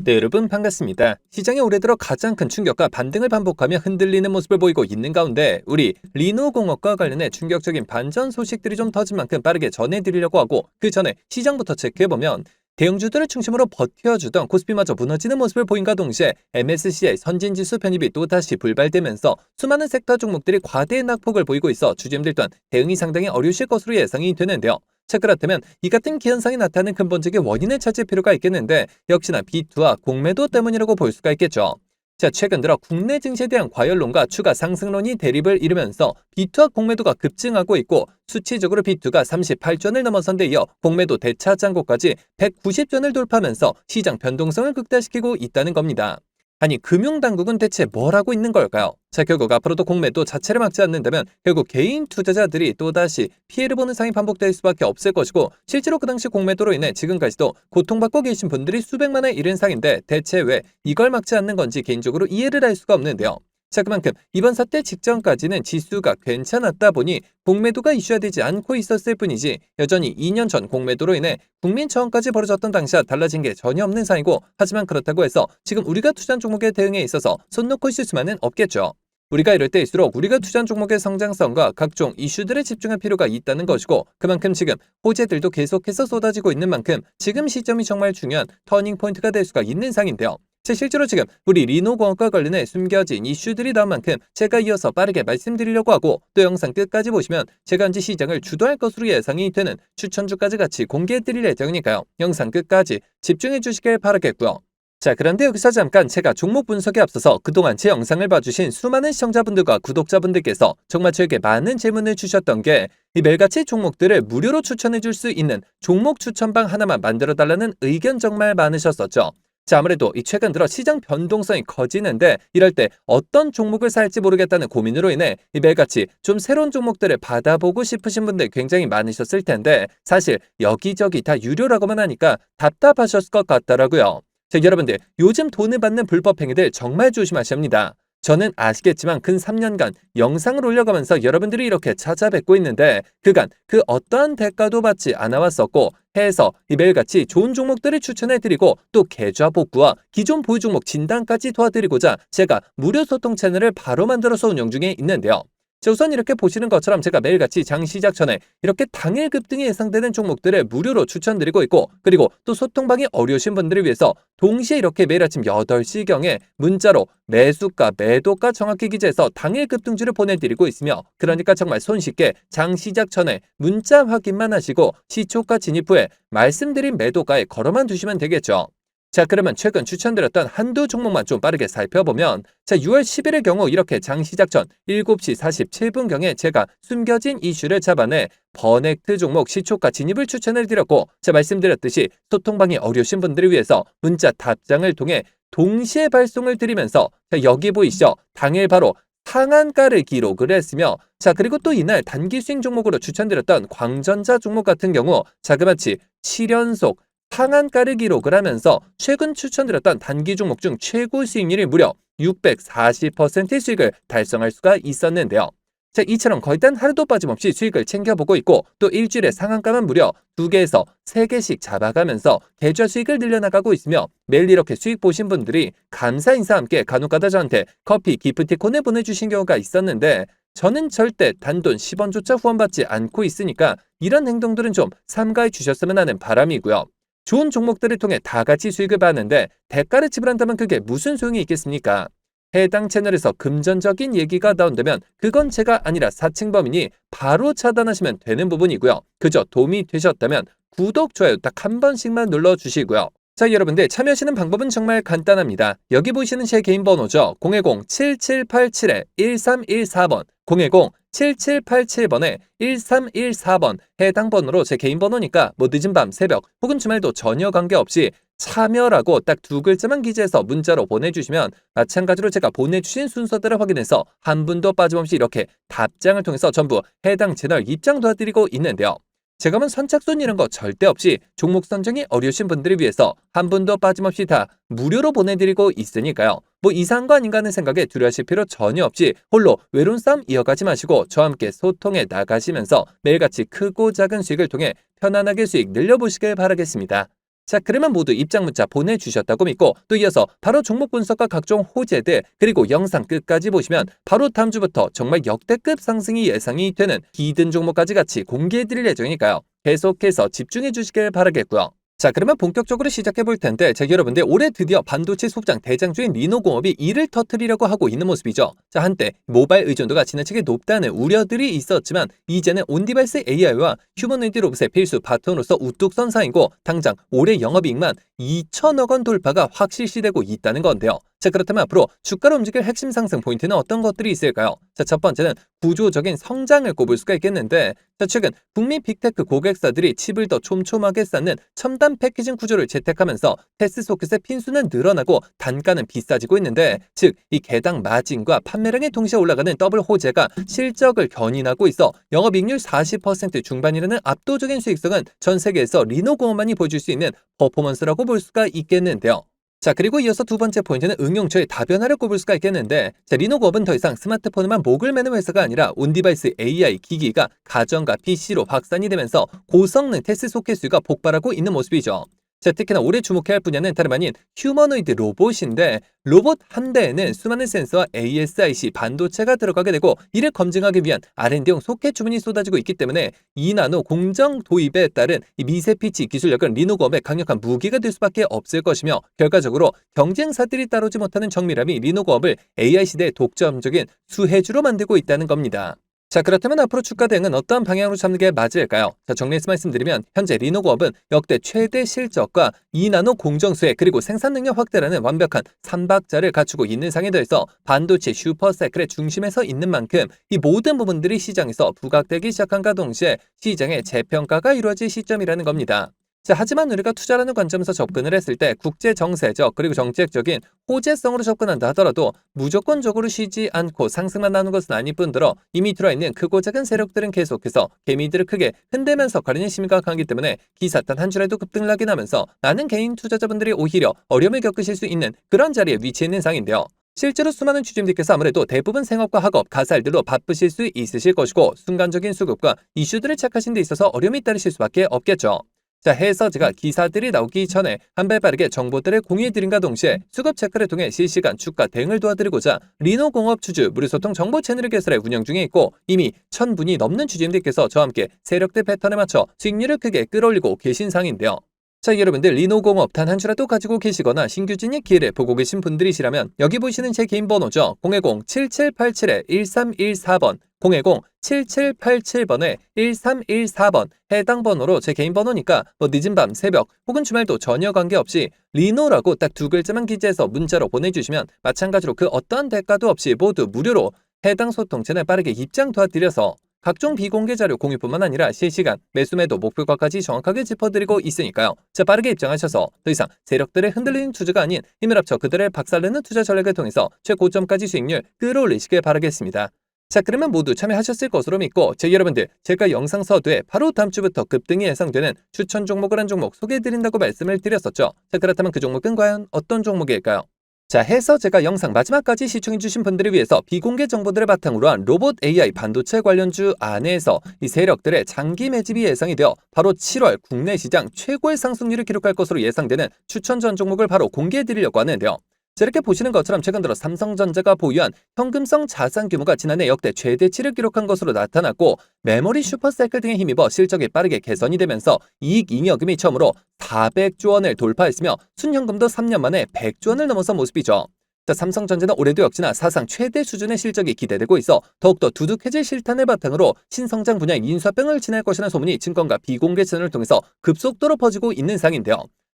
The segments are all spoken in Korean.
네, 여러분 반갑습니다. 시장에 올해 들어 가장 큰 충격과 반등을 반복하며 흔들리는 모습을 보이고 있는 가운데 우리 리노공업과 관련해 충격적인 반전 소식들이 좀 터진 만큼 빠르게 전해드리려고 하고, 그 전에 시장부터 체크해보면 대형주들을 중심으로 버텨주던 코스피마저 무너지는 모습을 보인과 동시에 MSCI 선진지수 편입이 또다시 불발되면서 수많은 섹터 종목들이 과대의 낙폭을 보이고 있어 주주님들 또한 대응이 상당히 어려우실 것으로 예상이 되는데요. 자, 그렇다면 이 같은 기현상이 나타나는 근본적인 원인을 찾을 필요가 있겠는데, 역시나 비투와 공매도 때문이라고 볼 수가 있겠죠. 자, 최근 들어 국내 증시에 대한 과열론과 추가 상승론이 대립을 이루면서 비투와 공매도가 급증하고 있고, 수치적으로 비투가 38전을 넘어선 데 이어 공매도 대차 잔고까지 190전을 돌파하면서 시장 변동성을 극대화시키고 있다는 겁니다. 아니, 금융당국은 대체 뭘 하고 있는 걸까요? 자, 결국 앞으로도 공매도 자체를 막지 않는다면 결국 개인 투자자들이 또다시 피해를 보는 상황이 반복될 수밖에 없을 것이고, 실제로 그 당시 공매도로 인해 지금까지도 고통받고 계신 분들이 수백만에 이른 상인데 대체 왜 이걸 막지 않는 건지 개인적으로 이해를 할 수가 없는데요. 자, 그만큼 이번 사태 직전까지는 지수가 괜찮았다 보니 공매도가 이슈화되지 않고 있었을 뿐이지, 여전히 2년 전 공매도로 인해 국민처형까지 벌어졌던 당시와 달라진 게 전혀 없는 상이고, 하지만 그렇다고 해서 지금 우리가 투자한 종목의 대응에 있어서 손 놓고 있을 수만은 없겠죠. 우리가 이럴 때일수록 우리가 투자한 종목의 성장성과 각종 이슈들에 집중할 필요가 있다는 것이고, 그만큼 지금 호재들도 계속해서 쏟아지고 있는 만큼 지금 시점이 정말 중요한 터닝 포인트가 될 수가 있는 상인데요. 실제로 지금 우리 리노공업과 관련해 숨겨진 이슈들이 나온 만큼 제가 이어서 빠르게 말씀드리려고 하고, 또 영상 끝까지 보시면 제가 언제 시장을 주도할 것으로 예상이 되는 추천주까지 같이 공개해드릴 예정이니까요. 영상 끝까지 집중해 주시길 바라겠고요. 자, 그런데 여기서 잠깐 제가 종목 분석에 앞서서 그동안 제 영상을 봐주신 수많은 시청자분들과 구독자분들께서 정말 저에게 많은 질문을 주셨던 게, 이 매일같이 종목들을 무료로 추천해 줄 수 있는 종목 추천방 하나만 만들어 달라는 의견 정말 많으셨었죠. 자, 아무래도 이 최근 들어 시장 변동성이 커지는데, 이럴 때 어떤 종목을 살지 모르겠다는 고민으로 인해 이 매일같이 좀 새로운 종목들을 받아보고 싶으신 분들 굉장히 많으셨을 텐데, 사실 여기저기 다 유료라고만 하니까 답답하셨을 것 같더라고요. 자, 여러분들 요즘 돈을 받는 불법 행위들 정말 조심하셔야 합니다. 저는 아시겠지만 근 3년간 영상을 올려가면서 여러분들이 이렇게 찾아뵙고 있는데, 그간 그 어떠한 대가도 받지 않아 왔었고, 해서 이 매일같이 좋은 종목들을 추천해드리고 또 계좌 복구와 기존 보유 종목 진단까지 도와드리고자 제가 무료 소통 채널을 바로 만들어서 운영 중에 있는데요. 자, 우선 이렇게 보시는 것처럼 제가 매일같이 장 시작 전에 이렇게 당일 급등이 예상되는 종목들을 무료로 추천드리고 있고, 그리고 또 소통방이 어려우신 분들을 위해서 동시에 이렇게 매일 아침 8시경에 문자로 매수가 매도가 정확히 기재해서 당일 급등주를 보내드리고 있으며, 그러니까 정말 손쉽게 장 시작 전에 문자 확인만 하시고 시초가 진입 후에 말씀드린 매도가에 걸어만 두시면 되겠죠. 자, 그러면 최근 추천드렸던 한두 종목만 좀 빠르게 살펴보면, 자, 6월 10일의 경우 이렇게 장 시작 전 7시 47분경에 제가 숨겨진 이슈를 잡아내 버넥트 종목 시초가 진입을 추천을 드렸고, 자, 말씀드렸듯이 소통방이 어려우신 분들을 위해서 문자 답장을 통해 동시에 발송을 드리면서, 자, 여기 보이시죠? 당일 바로 상한가를 기록을 했으며, 자, 그리고 또 이날 단기 수익 종목으로 추천드렸던 광전자 종목 같은 경우 자그마치 7연속 상한가를 기록을 하면서 최근 추천드렸던 단기 종목 중 최고 수익률이 무려 640%의 수익을 달성할 수가 있었는데요. 자, 이처럼 거의 단 하루도 빠짐없이 수익을 챙겨보고 있고, 또 일주일에 상한가만 무려 2개에서 3개씩 잡아가면서 계좌 수익을 늘려나가고 있으며, 매일 이렇게 수익 보신 분들이 감사 인사와 함께 간혹가다 저한테 커피 기프티콘을 보내주신 경우가 있었는데, 저는 절대 단돈 10원조차 후원받지 않고 있으니까 이런 행동들은 좀 삼가해 주셨으면 하는 바람이고요. 좋은 종목들을 통해 다 같이 수익을 받는데 대가를 지불한다면 그게 무슨 소용이 있겠습니까? 해당 채널에서 금전적인 얘기가 나온다면 그건 제가 아니라 사칭범이니 바로 차단하시면 되는 부분이고요. 그저 도움이 되셨다면 구독, 좋아요 딱 한 번씩만 눌러주시고요. 자, 여러분들 참여하시는 방법은 정말 간단합니다. 여기 보시는 제 개인 번호죠. 010-7787-1314번 010-7787번에 1314번 해당 번호로 제 개인 번호니까 뭐 늦은 밤, 새벽 혹은 주말도 전혀 관계없이 참여라고 딱 두 글자만 기재해서 문자로 보내주시면, 마찬가지로 제가 보내주신 순서대로 확인해서 한 분도 빠짐없이 이렇게 답장을 통해서 전부 해당 채널 입장 도와드리고 있는데요. 제가 뭐 선착순 이런 거 절대 없이 종목 선정이 어려우신 분들을 위해서 한 분도 빠짐없이 다 무료로 보내드리고 있으니까요. 뭐 이상한 거 아닌가 하는 생각에 두려워하실 필요 전혀 없이 홀로 외로운 싸움 이어가지 마시고 저와 함께 소통해 나가시면서 매일같이 크고 작은 수익을 통해 편안하게 수익 늘려보시길 바라겠습니다. 자, 그러면 모두 입장 문자 보내주셨다고 믿고 또 이어서 바로 종목 분석과 각종 호재들 그리고 영상 끝까지 보시면 바로 다음 주부터 정말 역대급 상승이 예상이 되는 히든 종목까지 같이 공개해드릴 예정이니까요. 계속해서 집중해 주시길 바라겠고요. 자, 그러면 본격적으로 시작해 볼 텐데 여러분들 올해 드디어 반도체 소프장 대장주인 리노공업이 이를 터뜨리려고 하고 있는 모습이죠. 자, 한때 모바일 의존도가 지나치게 높다는 우려들이 있었지만 이제는 온디바이스 AI와 휴머노이드 로봇의 필수 바톤으로서 우뚝 선 상이고 당장 올해 영업이익만 2천억 원 돌파가 확실시되고 있다는 건데요. 자, 그렇다면 앞으로 주가를 움직일 핵심 상승 포인트는 어떤 것들이 있을까요? 자, 첫 번째는 구조적인 성장을 꼽을 수가 있겠는데 자, 최근 국민 빅테크 고객사들이 칩을 더 촘촘하게 쌓는 첨단 패키징 구조를 채택하면서 테스트 소켓의 핀수는 늘어나고 단가는 비싸지고 있는데 즉 이 개당 마진과 판매량이 동시에 올라가는 더블 호재가 실적을 견인하고 있어 영업이익률 40% 중반이라는 압도적인 수익성은 전 세계에서 리노공업만이 보여줄 수 있는 퍼포먼스라고 볼 수가 있겠는데요. 자, 그리고 이어서 두 번째 포인트는 응용처의 다변화를 꼽을 수가 있겠는데 자, 리노공업은 더 이상 스마트폰에만 목을 매는 회사가 아니라 온디바이스 AI 기기가 가정과 PC로 확산이 되면서 고성능 테스트 소켓 수요가 폭발하고 있는 모습이죠. 자, 특히나 올해 주목해야 할 분야는 다름 아닌 휴머노이드 로봇인데 로봇 한 대에는 수많은 센서와 ASIC 반도체가 들어가게 되고 이를 검증하기 위한 R&D용 소켓 주문이 쏟아지고 있기 때문에 2나노 공정 도입에 따른 이 미세 피치 기술력은 리노공업의 강력한 무기가 될 수밖에 없을 것이며 결과적으로 경쟁사들이 따르지 못하는 정밀함이 리노공업을 AI 시대의 독점적인 수혜주로 만들고 있다는 겁니다. 자, 그렇다면 앞으로 주가 대응은 어떤 방향으로 잡는 게 맞을까요? 자, 정리해서 말씀드리면 현재 리노공업은 역대 최대 실적과 2나노 공정수혜 그리고 생산 능력 확대라는 완벽한 3박자를 갖추고 있는 상에 더해서 반도체 슈퍼사이클의 중심에 서 있는 만큼 이 모든 부분들이 시장에서 부각되기 시작한과 동시에 시장의 재평가가 이루어질 시점이라는 겁니다. 자, 하지만 우리가 투자라는 관점에서 접근을 했을 때 국제 정세적 그리고 정책적인 호재성으로 접근한다 하더라도 무조건적으로 쉬지 않고 상승만 나오는 것은 아닐 뿐더러 이미 들어있는 크고 작은 세력들은 계속해서 개미들을 크게 흔들면서 가리는 심리가 강하기 때문에 기사단 한 줄에도 급등을 하긴 하면서 많은 개인 투자자분들이 오히려 어려움을 겪으실 수 있는 그런 자리에 위치해 있는 상인데요. 실제로 수많은 주주님들께서 아무래도 대부분 생업과 학업, 가사일들로 바쁘실 수 있으실 것이고 순간적인 수급과 이슈들을 체크하시는 데 있어서 어려움이 따르실 수밖에 없겠죠. 자, 해서 제가 기사들이 나오기 전에 한 발 빠르게 정보들을 공유해드린과 동시에 수급 체크를 통해 실시간 주가 대응을 도와드리고자 리노공업 주주 무료소통 정보 채널을 개설해 운영 중에 있고 이미 1000분이 넘는 주주님들께서 저와 함께 세력대 패턴에 맞춰 수익률을 크게 끌어올리고 계신 상인데요. 자, 여러분들 리노공업 단 한 주라도 가지고 계시거나 신규 진입 기회를 보고 계신 분들이시라면 여기 보시는 제 개인 번호죠. 010-7787-1314번 010-7787번에 1314번 해당 번호로 제 개인 번호니까 뭐 늦은 밤, 새벽 혹은 주말도 전혀 관계없이 리노라고 딱 두 글자만 기재해서 문자로 보내주시면 마찬가지로 그 어떠한 대가도 없이 모두 무료로 해당 소통 채널 빠르게 입장 도와드려서 각종 비공개 자료 공유뿐만 아니라 실시간 매수매도 목표가까지 정확하게 짚어드리고 있으니까요. 자, 빠르게 입장하셔서 더 이상 세력들의 흔들리는 투자가 아닌 힘을 합쳐 그들을 박살내는 투자 전략을 통해서 최고점까지 수익률 끌어올리시길 바라겠습니다. 자, 그러면 모두 참여하셨을 것으로 믿고 여러분들 제가 영상 서두에 바로 다음 주부터 급등이 예상되는 추천 종목을 한 종목 소개해드린다고 말씀을 드렸었죠. 자, 그렇다면 그 종목은 과연 어떤 종목일까요? 자, 해서 제가 영상 마지막까지 시청해주신 분들을 위해서 비공개 정보들을 바탕으로 한 로봇 AI 반도체 관련주 안에서 이 세력들의 장기 매집이 예상이 되어 바로 7월 국내 시장 최고의 상승률을 기록할 것으로 예상되는 추천 전 종목을 바로 공개해드리려고 하는데요. 자, 이렇게 보시는 것처럼 최근 들어 삼성전자가 보유한 현금성 자산 규모가 지난해 역대 최대치를 기록한 것으로 나타났고 메모리 슈퍼사이클 등에 힘입어 실적이 빠르게 개선이 되면서 이익 잉여금이 처음으로 400조 원을 돌파했으며 순현금도 3년 만에 100조 원을 넘어선 모습이죠. 자, 삼성전자는 올해도 역시나 사상 최대 수준의 실적이 기대되고 있어 더욱더 두둑해질 실탄을 바탕으로 신성장 분야의 인수합병을 진행할 것이라는 소문이 증권가 비공개 채널을 통해서 급속도로 퍼지고 있는 상인데요.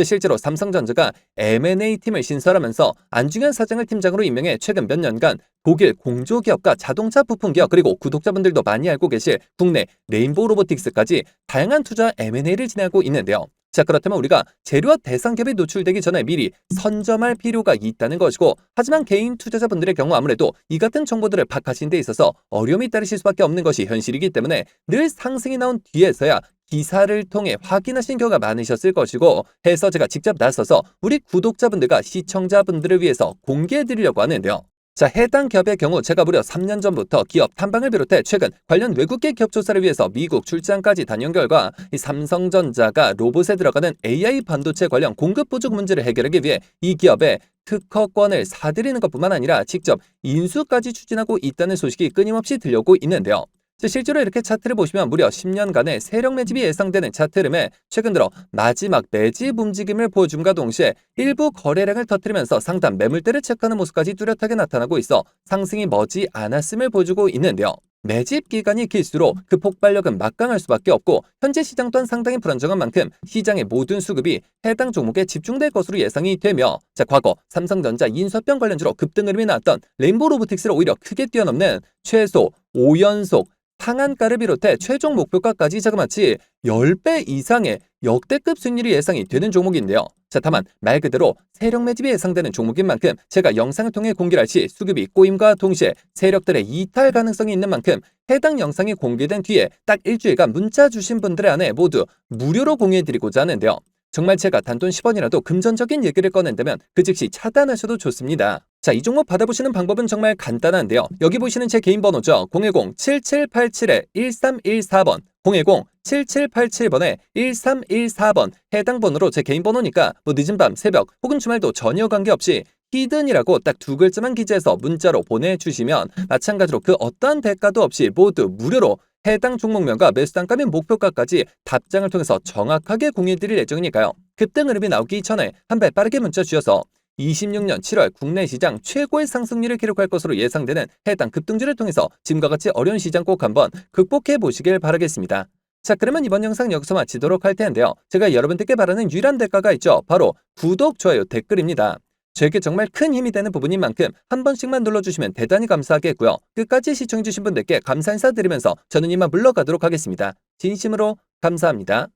실제로 삼성전자가 M&A 팀을 신설하면서 안중현 사장을 팀장으로 임명해 최근 몇 년간 독일 공조기업과 자동차 부품기업 그리고 구독자분들도 많이 알고 계실 국내 레인보우 로보틱스까지 다양한 투자 M&A를 진행하고 있는데요. 자, 그렇다면 우리가 재료와 대상기업이 노출되기 전에 미리 선점할 필요가 있다는 것이고 하지만 개인 투자자분들의 경우 아무래도 이 같은 정보들을 파악하시는 데 있어서 어려움이 따르실 수밖에 없는 것이 현실이기 때문에 늘 상승이 나온 뒤에서야 기사를 통해 확인하신 경우가 많으셨을 것이고 해서 제가 직접 나서서 우리 구독자분들과 시청자분들을 위해서 공개해드리려고 하는데요. 자, 해당 기업의 경우 제가 무려 3년 전부터 기업 탐방을 비롯해 최근 관련 외국계 기업 조사를 위해서 미국 출장까지 다녀온 결과 이 삼성전자가 로봇에 들어가는 AI 반도체 관련 공급 부족 문제를 해결하기 위해 이 기업에 특허권을 사들이는 것뿐만 아니라 직접 인수까지 추진하고 있다는 소식이 끊임없이 들려오고 있는데요. 자, 실제로 이렇게 차트를 보시면 무려 10년간의 세력 매집이 예상되는 차트 흐름에 최근 들어 마지막 매집 움직임을 보여줌과 동시에 일부 거래량을 터뜨리면서 상단 매물대를 체크하는 모습까지 뚜렷하게 나타나고 있어 상승이 머지 않았음을 보여주고 있는데요. 매집 기간이 길수록 그 폭발력은 막강할 수밖에 없고 현재 시장 또한 상당히 불안정한 만큼 시장의 모든 수급이 해당 종목에 집중될 것으로 예상이 되며 자, 과거 삼성전자 인수합병 관련주로 급등 흐름이 나왔던 레인보우 로보틱스를 오히려 크게 뛰어넘는 최소 5연속 상한가를 비롯해 최종 목표가까지 자그마치 10배 이상의 역대급 수익률이 예상이 되는 종목인데요. 자, 다만 말 그대로 세력 매집이 예상되는 종목인 만큼 제가 영상을 통해 공개를 할 시 수급이 꼬임과 동시에 세력들의 이탈 가능성이 있는 만큼 해당 영상이 공개된 뒤에 딱 일주일간 문자 주신 분들의 안에 모두 무료로 공유해드리고자 하는데요. 정말 제가 단돈 10원이라도 금전적인 얘기를 꺼낸다면 그 즉시 차단하셔도 좋습니다. 자, 이 종목 받아보시는 방법은 정말 간단한데요. 여기 보시는 제 개인 번호죠. 010-7787-1314번 010-7787번에 1314번 해당 번호로 제 개인 번호니까 뭐 늦은 밤, 새벽 혹은 주말도 전혀 관계없이 히든이라고 딱 두 글자만 기재해서 문자로 보내주시면 마찬가지로 그 어떠한 대가도 없이 모두 무료로 해당 종목명과 매수단가 및 목표가까지 답장을 통해서 정확하게 공유해드릴 예정이니까요. 급등 흐름이 나오기 전에 한 발 빠르게 문자 주셔서 26년 7월 국내 시장 최고의 상승률을 기록할 것으로 예상되는 해당 급등주를 통해서 지금과 같이 어려운 시장 꼭 한번 극복해 보시길 바라겠습니다. 자, 그러면 이번 영상 여기서 마치도록 할 텐데요. 제가 여러분들께 바라는 유일한 대가가 있죠. 바로 구독, 좋아요, 댓글입니다. 저에게 정말 큰 힘이 되는 부분인 만큼 한 번씩만 눌러주시면 대단히 감사하겠고요. 끝까지 시청해주신 분들께 감사 인사드리면서 저는 이만 물러가도록 하겠습니다. 진심으로 감사합니다.